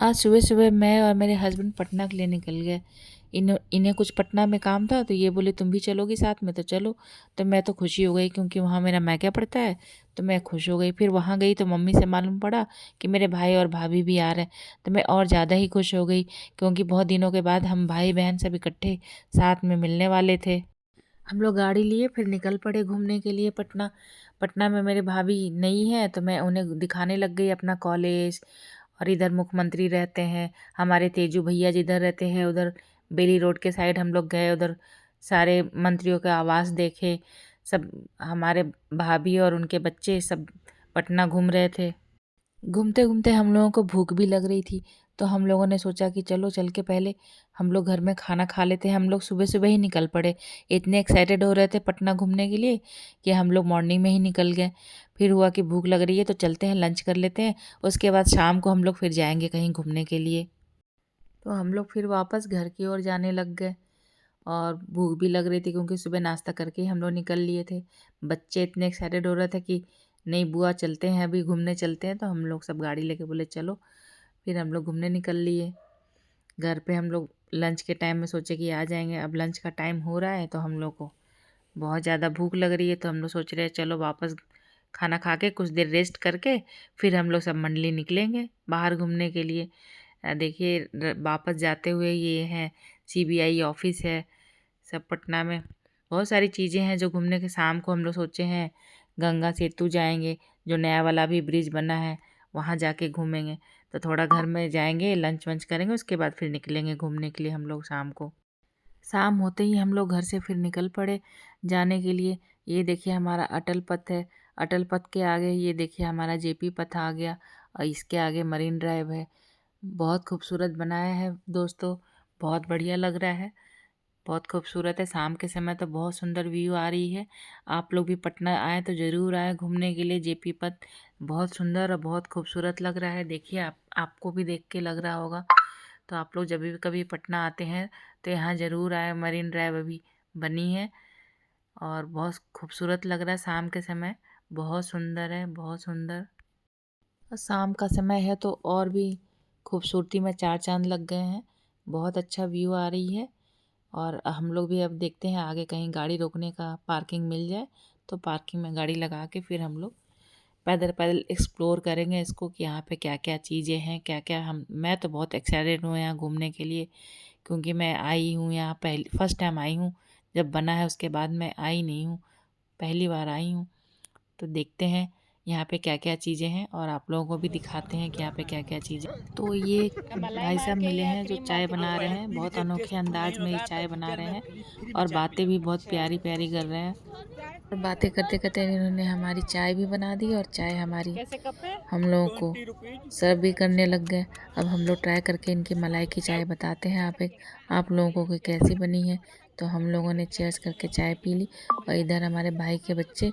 आज सुबह-सुबह मैं और मेरे हस्बैंड पटना के लिए निकल गए। इन्हें कुछ पटना में काम था, तो ये बोले तुम भी चलोगी साथ में, तो चलो। तो मैं तो खुशी हो गई क्योंकि वहाँ मेरा मायका पड़ता है, तो मैं खुश हो गई। फिर वहाँ गई तो मम्मी से मालूम पड़ा कि मेरे भाई और भाभी भी आ रहे हैं, तो मैं और ज़्यादा ही खुश हो गई क्योंकि बहुत दिनों के बाद हम भाई-बहन सब इकट्ठे साथ में मिलने वाले थे। हम लोग गाड़ी लिए फिर निकल पड़े घूमने के लिए पटना। पटना में मेरे भाभी नई हैं, तो मैं उन्हें दिखाने लग गई अपना कॉलेज। और इधर मुख्यमंत्री रहते हैं, हमारे तेजू भैया जिधर रहते हैं उधर बेली रोड के साइड हम लोग गए, उधर सारे मंत्रियों के आवास देखे। सब हमारे भाभी और उनके बच्चे सब पटना घूम रहे थे। घूमते घूमते हम लोगों को भूख भी लग रही थी, तो हम लोगों ने सोचा कि चलो चल के पहले हम लोग घर में खाना खा लेते हैं। हम लोग सुबह सुबह ही निकल पड़े, इतने एक्साइटेड हो रहे थे पटना घूमने के लिए कि हम लोग मॉर्निंग में ही निकल गए। फिर हुआ कि भूख लग रही है तो चलते हैं लंच कर लेते हैं, उसके बाद शाम को हम लोग फिर जाएंगे कहीं घूमने के लिए। तो हम लोग फिर वापस घर की ओर जाने लग गए और भूख भी लग रही थी क्योंकि सुबह नाश्ता करके ही हम लोग निकल लिए थे। बच्चे इतने एक्साइटेड हो रहे थे कि नहीं बुआ चलते हैं, अभी घूमने चलते हैं, तो हम लोग सब गाड़ी लेके बोले चलो। फिर हम लोग घूमने निकल लिए। घर पे हम लोग लंच के टाइम में सोचे कि आ जाएंगे, अब लंच का टाइम हो रहा है तो हम लोग को बहुत ज़्यादा भूख लग रही है, तो हम लोग सोच रहे हैं चलो वापस खाना खा के कुछ देर रेस्ट करके फिर हम लोग सब मंडली निकलेंगे बाहर घूमने के लिए। देखिए वापस जाते हुए ये है सीबीआई ऑफिस है सब पटना में। बहुत सारी चीज़ें हैं जो घूमने के। शाम को हम लोग सोचे हैं गंगा सेतु जाएंगे, जो नया वाला भी ब्रिज बना है वहाँ जाके घूमेंगे। तो थोड़ा घर में जाएंगे, लंच वंच करेंगे, उसके बाद फिर निकलेंगे घूमने के लिए हम लोग शाम को। शाम होते ही हम लोग घर से फिर निकल पड़े जाने के लिए। ये देखिए हमारा अटल पथ है, अटल पथ के आगे ये देखिए हमारा जेपी पथ आ गया और इसके आगे मरीन ड्राइव है। बहुत खूबसूरत बनाया है दोस्तों, बहुत बढ़िया लग रहा है, बहुत खूबसूरत है। शाम के समय तो बहुत सुंदर व्यू आ रही है। आप लोग भी पटना आए तो ज़रूर आए घूमने के लिए। जेपी पथ बहुत सुंदर और बहुत खूबसूरत लग रहा है। देखिए आपको भी देख के लग रहा होगा। तो आप लोग जब भी कभी पटना आते हैं तो यहाँ ज़रूर आए। मरीन ड्राइव अभी बनी है और बहुत खूबसूरत लग रहा है शाम के समय, बहुत सुंदर है, बहुत सुंदर। और शाम का समय है तो और भी खूबसूरती में चार चांद लग गए हैं। बहुत अच्छा व्यू आ रही है। और हम लोग भी अब देखते हैं आगे कहीं गाड़ी रोकने का पार्किंग मिल जाए तो पार्किंग में गाड़ी लगा के फिर हम लोग पैदल पैदल एक्सप्लोर करेंगे इसको कि यहाँ पे क्या क्या चीज़ें हैं, क्या क्या। हम मैं तो बहुत एक्साइटेड हूँ यहाँ घूमने के लिए क्योंकि मैं आई हूँ यहाँ पहली फर्स्ट टाइम आई हूँ। जब बना है उसके बाद मैं आई नहीं हूँ, पहली बार आई हूँ। तो देखते हैं यहाँ पे क्या क्या चीज़ें हैं और आप लोगों को भी दिखाते हैं कि यहाँ पे क्या क्या चीज़ें। तो ये भाई साहब मिले हैं जो चाय बना रहे हैं, बहुत अनोखे अंदाज में ये चाय बना रहे हैं और बातें भी बहुत प्यारी प्यारी कर रहे हैं। और बातें करते करते इन्होंने हमारी चाय भी बना दी और चाय हमारी हम लोगों को सर्व भी करने लग गए। अब हम लोग ट्राई करके इनकी मलाई की चाय बताते हैं आप लोगों को कि कैसी बनी है। तो हम लोगों ने चेयर्स करके चाय पी ली और इधर हमारे भाई के बच्चे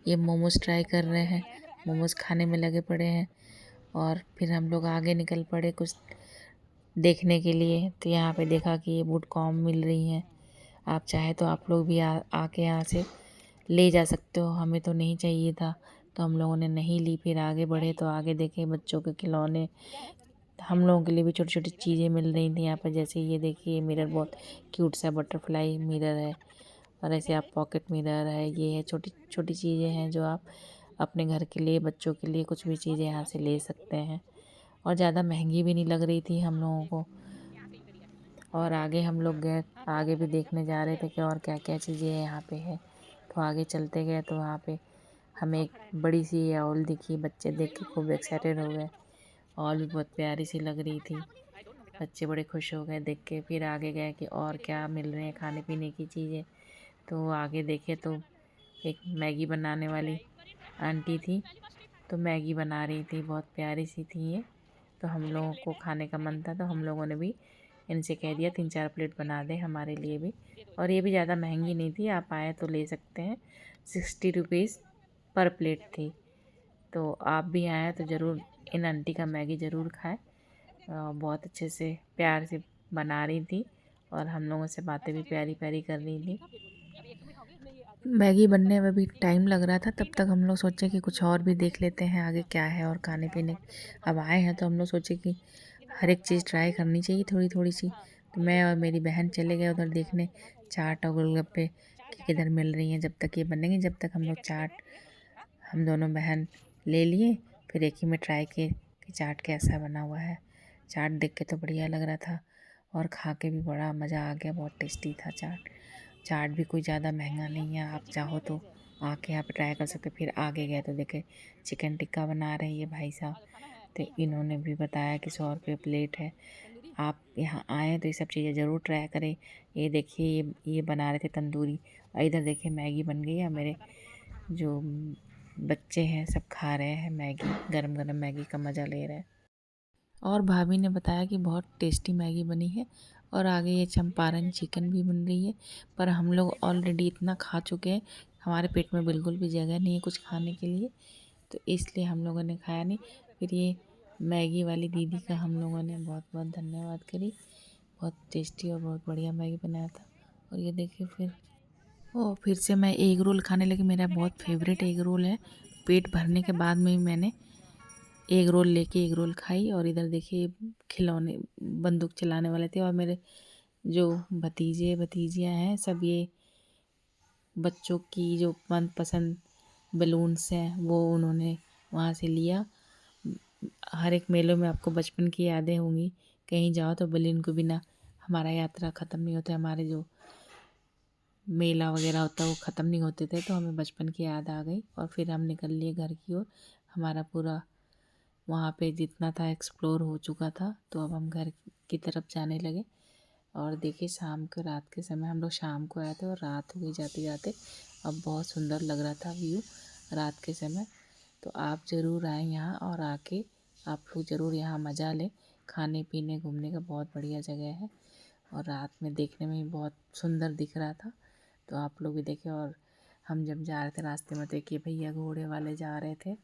ये मोमोज़ ट्राई कर रहे हैं, मोमोज़ खाने में लगे पड़े हैं। और फिर हम लोग आगे निकल पड़े कुछ देखने के लिए। तो यहाँ पे देखा कि ये वुड कॉम मिल रही हैं, आप चाहे तो आप लोग भी आके यहाँ से ले जा सकते हो। हमें तो नहीं चाहिए था तो हम लोगों ने नहीं ली। फिर आगे बढ़े तो आगे देखे बच्चों के खिलौने, हम लोगों के लिए भी छोटी छोटी चीज़ें मिल रही थी यहाँ पर। जैसे ये देखिए मिरर, बहुत क्यूट सा बटरफ्लाई मिरर है। और ऐसे आप पॉकेट मिरर है, ये है छोटी छोटी चीज़ें हैं जो आप अपने घर के लिए बच्चों के लिए कुछ भी चीज़ें यहाँ से ले सकते हैं। और ज़्यादा महंगी भी नहीं लग रही थी हम लोगों को। और आगे हम लोग गए, आगे भी देखने जा रहे थे कि और क्या क्या चीज़ें यहाँ पे है। तो आगे चलते गए तो वहाँ पे हमें एक बड़ी सी ऑल दिखी। बच्चे देख के खूब एक्साइटेड हो गए, ऑल भी बहुत प्यारी सी लग रही थी। बच्चे बड़े खुश हो गए देख के। फिर आगे गए कि और क्या मिल रहे हैं खाने पीने की चीज़ें। तो आगे देखे तो एक मैगी बनाने वाली आंटी थी, तो मैगी बना रही थी, बहुत प्यारी सी थी ये। तो हम लोगों को खाने का मन था तो हम लोगों ने भी इनसे कह दिया 3-4 प्लेट बना दें हमारे लिए भी। और ये भी ज़्यादा महंगी नहीं थी, आप आए तो ले सकते हैं। 60 रुपीज़ पर प्लेट थी। तो आप भी आएँ तो ज़रूर इन आंटी का मैगी ज़रूर खाएं। बहुत अच्छे से प्यार से बना रही थी और हम लोगों से बातें भी प्यारी प्यारी कर रही थी। मैगी बनने में भी टाइम लग रहा था, तब तक हम लोग सोचे कि कुछ और भी देख लेते हैं आगे क्या है और खाने पीने। अब आए हैं तो हम लोग सोचे कि हर एक चीज़ ट्राई करनी चाहिए थोड़ी थोड़ी सी। तो मैं और मेरी बहन चले गए उधर देखने चाट और गोलगप्पे कि किधर मिल रही हैं। जब तक ये बनेंगे जब तक हम लोग चाट हम दोनों बहन ले लिए। फिर एक ही में ट्राई किए कि चाट कैसा बना हुआ है। चाट देख के तो बढ़िया लग रहा था और खा के भी बड़ा मज़ा आ गया। बहुत टेस्टी था चाट। चाट भी कोई ज़्यादा महंगा नहीं है, आप चाहो तो आके यहाँ पे ट्राई कर सकते। फिर आगे गए तो देखे चिकन टिक्का बना रहे हैं ये भाई साहब। तो इन्होंने भी बताया कि 100 रुपये प्लेट है। आप यहाँ आएँ तो ये सब चीज़ें ज़रूर ट्राई करें। ये देखिए ये बना रहे थे तंदूरी और इधर देखिए मैगी बन गई है। मेरे जो बच्चे हैं सब खा रहे हैं मैगी, गरम गरम मैगी का मज़ा ले रहे हैं। और भाभी ने बताया कि बहुत टेस्टी मैगी बनी है और आगे ये चंपारण चिकन भी बन रही है। पर हम लोग ऑलरेडी इतना खा चुके हैं, हमारे पेट में बिल्कुल भी जगह नहीं है कुछ खाने के लिए, तो इसलिए हम लोगों ने खाया नहीं। फिर ये मैगी वाली दीदी का हम लोगों ने बहुत बहुत धन्यवाद करी। बहुत टेस्टी और बहुत बढ़िया मैगी बनाया था। और ये देखिए फिर से मैं एग रोल खाने लगी। मेरा बहुत फेवरेट एग रोल है। पेट भरने के बाद में ही मैंने एग रोल लेके एग रोल खाई। और इधर देखिए खिलौने बंदूक चलाने वाले थे और मेरे जो भतीजे भतीजियाँ हैं सब ये बच्चों की जो मनपसंद बलून्स हैं वो उन्होंने वहाँ से लिया। हर एक मेलों में आपको बचपन की यादें होंगी, कहीं जाओ तो बलून के बिना हमारा यात्रा ख़त्म नहीं होता। हमारे जो मेला वगैरह होता है वो ख़त्म नहीं होते थे। तो हमें बचपन की याद आ गई और फिर हम निकल लिए घर की ओर। हमारा पूरा वहाँ पे जितना था एक्सप्लोर हो चुका था, तो अब हम घर की तरफ जाने लगे। और देखिए शाम के रात के समय हम लोग शाम को आए थे और रात हो गई जाते जाते। अब बहुत सुंदर लग रहा था व्यू रात के समय। तो आप ज़रूर आएँ यहाँ और आके आप लोग ज़रूर यहाँ मज़ा लें। खाने पीने घूमने का बहुत बढ़िया जगह है और रात में देखने में भी बहुत सुंदर दिख रहा था। तो आप लोग भी देखें। और हम जब जा रहे थे रास्ते में देखिए भैया घोड़े वाले जा रहे थे